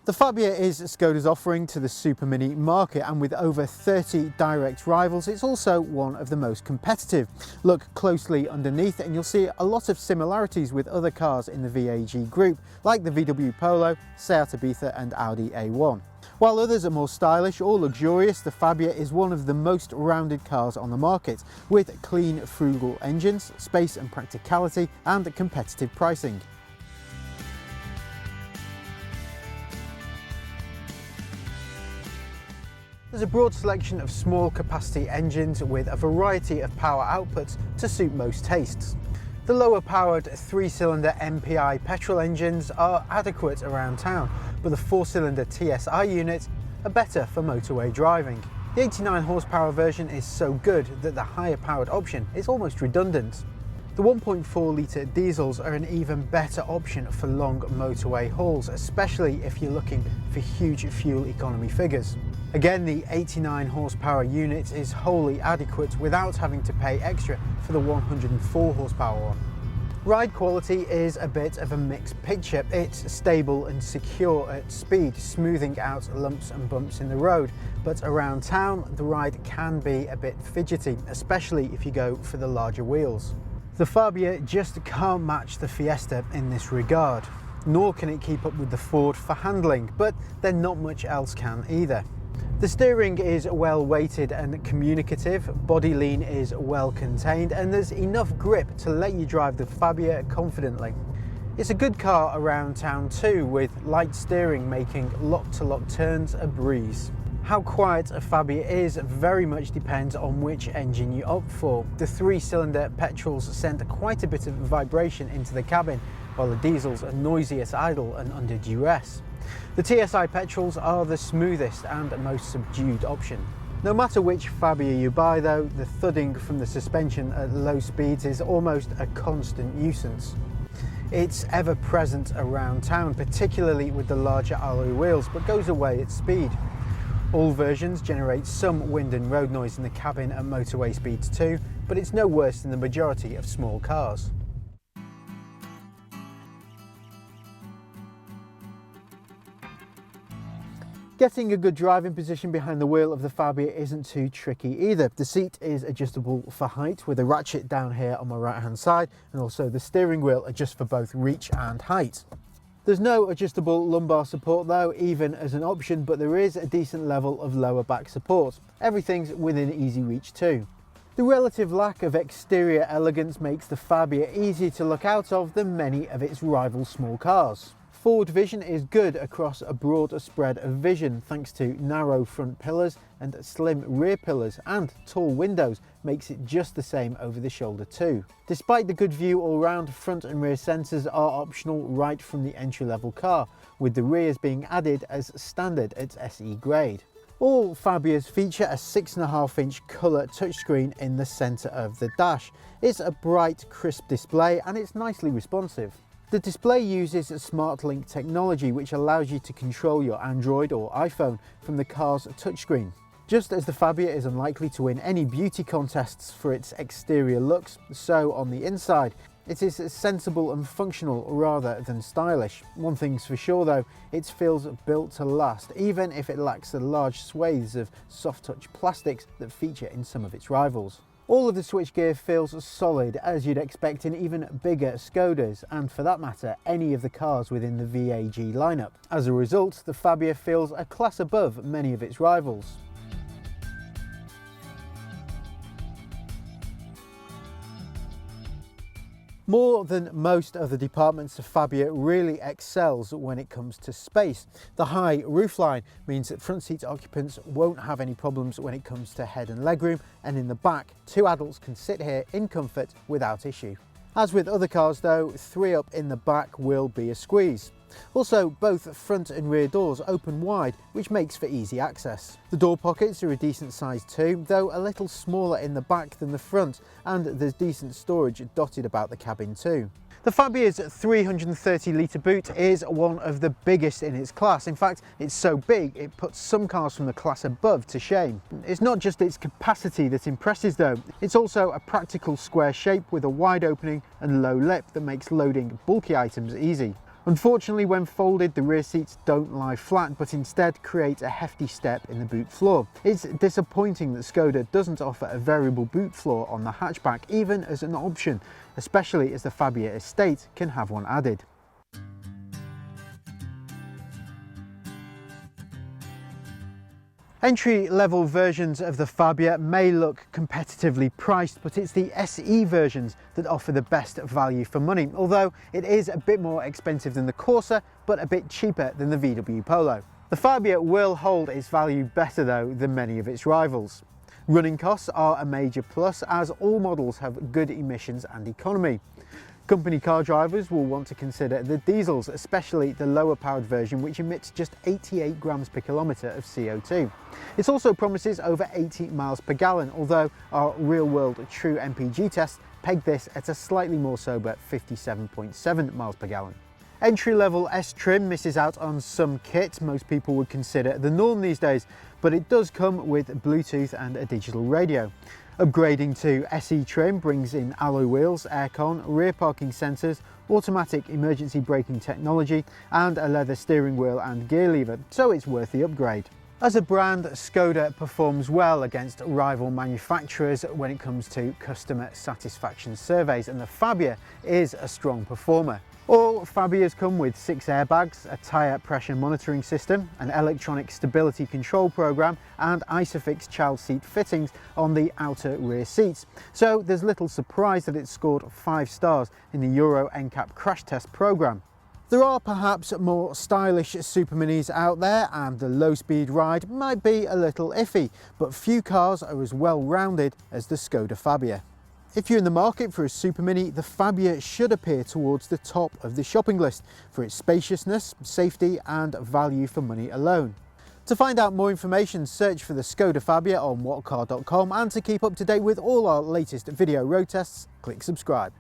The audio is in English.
The Fabia is Skoda's offering to the super mini market, and with over 30 direct rivals, it's also one of the most competitive. Look closely underneath and you'll see a lot of similarities with other cars in the VAG group, like the VW Polo, Seat Ibiza and Audi A1. While others are more stylish or luxurious, the Fabia is one of the most rounded cars on the market, with clean, frugal engines, space and practicality, and competitive pricing. There's a broad selection of small capacity engines with a variety of power outputs to suit most tastes. The lower powered 3-cylinder MPI petrol engines are adequate around town, but the 4-cylinder TSI units are better for motorway driving. The 89 horsepower version is so good that the higher powered option is almost redundant. The 1.4 litre diesels are an even better option for long motorway hauls, especially if you're looking for huge fuel economy figures. Again, the 89 horsepower unit is wholly adequate without having to pay extra for the 104 horsepower one. Ride quality is a bit of a mixed picture. It's stable and secure at speed, smoothing out lumps and bumps in the road, but around town the ride can be a bit fidgety, especially if you go for the larger wheels. The Fabia just can't match the Fiesta in this regard, nor can it keep up with the Ford for handling, but then not much else can either. The steering is well weighted and communicative, body lean is well contained, and there's enough grip to let you drive the Fabia confidently. It's a good car around town too, with light steering making lock-to-lock turns a breeze. How quiet a Fabia is very much depends on which engine you opt for. The 3-cylinder petrols send quite a bit of vibration into the cabin, while the diesels are noisy at idle and under duress. The TSI petrols are the smoothest and most subdued option. No matter which Fabia you buy though, the thudding from the suspension at low speeds is almost a constant nuisance. It's ever present around town, particularly with the larger alloy wheels, but goes away at speed. All versions generate some wind and road noise in the cabin at motorway speeds too, but it's no worse than the majority of small cars. Getting a good driving position behind the wheel of the Fabia isn't too tricky either. The seat is adjustable for height with a ratchet down here on my right hand side, and also the steering wheel adjusts for both reach and height. There's no adjustable lumbar support though, even as an option, but there is a decent level of lower back support. Everything's within easy reach too. The relative lack of exterior elegance makes the Fabia easier to look out of than many of its rival small cars. Forward vision is good across a broad spread of vision thanks to narrow front pillars and slim rear pillars, and tall windows makes it just the same over the shoulder too. Despite the good view all round, front and rear sensors are optional right from the entry-level car, with the rears being added as standard at SE grade. All Fabias feature a 6.5-inch colour touchscreen in the centre of the dash. It's a bright, crisp display and it's nicely responsive. The display uses SmartLink technology, which allows you to control your Android or iPhone from the car's touchscreen. Just as the Fabia is unlikely to win any beauty contests for its exterior looks, so on the inside, it is sensible and functional rather than stylish. One thing's for sure though, it feels built to last, even if it lacks the large swathes of soft-touch plastics that feature in some of its rivals. All of the switchgear feels solid, as you'd expect in even bigger Skodas, and for that matter, any of the cars within the VAG lineup. As a result, the Fabia feels a class above many of its rivals. More than most other departments, the Fabia really excels when it comes to space. The high roofline means that front seat occupants won't have any problems when it comes to head and legroom, and in the back, 2 adults can sit here in comfort without issue. As with other cars though, 3 up in the back will be a squeeze. Also, both front and rear doors open wide, which makes for easy access. The door pockets are a decent size too, though a little smaller in the back than the front, and there's decent storage dotted about the cabin too. The Fabia's 330 litre boot is one of the biggest in its class. In fact, it's so big it puts some cars from the class above to shame. It's not just its capacity that impresses though, it's also a practical square shape with a wide opening and low lip that makes loading bulky items easy. Unfortunately, when folded, the rear seats don't lie flat, but instead create a hefty step in the boot floor. It's disappointing that Skoda doesn't offer a variable boot floor on the hatchback, even as an option, especially as the Fabia estate can have one added. Entry-level versions of the Fabia may look competitively priced, but it's the SE versions that offer the best value for money, although it is a bit more expensive than the Corsa, but a bit cheaper than the VW Polo. The Fabia will hold its value better though than many of its rivals. Running costs are a major plus, as all models have good emissions and economy. Company car drivers will want to consider the diesels, especially the lower powered version, which emits just 88 grams per kilometre of CO2. It also promises over 80 miles per gallon, although our real-world true MPG tests peg this at a slightly more sober 57.7 miles per gallon. Entry-level S trim misses out on some kit most people would consider the norm these days, but it does come with Bluetooth and a digital radio. Upgrading to SE trim brings in alloy wheels, aircon, rear parking sensors, automatic emergency braking technology and a leather steering wheel and gear lever, so it's worth the upgrade. As a brand, Skoda performs well against rival manufacturers when it comes to customer satisfaction surveys, and the Fabia is a strong performer. All Fabias come with 6 airbags, a tyre pressure monitoring system, an electronic stability control program and Isofix child seat fittings on the outer rear seats. So there's little surprise that it scored 5 stars in the Euro NCAP crash test program. There are perhaps more stylish Super Minis out there, and the low-speed ride might be a little iffy, but few cars are as well-rounded as the Skoda Fabia. If you're in the market for a Super Mini, the Fabia should appear towards the top of the shopping list for its spaciousness, safety and value for money alone. To find out more information, search for the Skoda Fabia on whatcar.com, and to keep up to date with all our latest video road tests, click subscribe.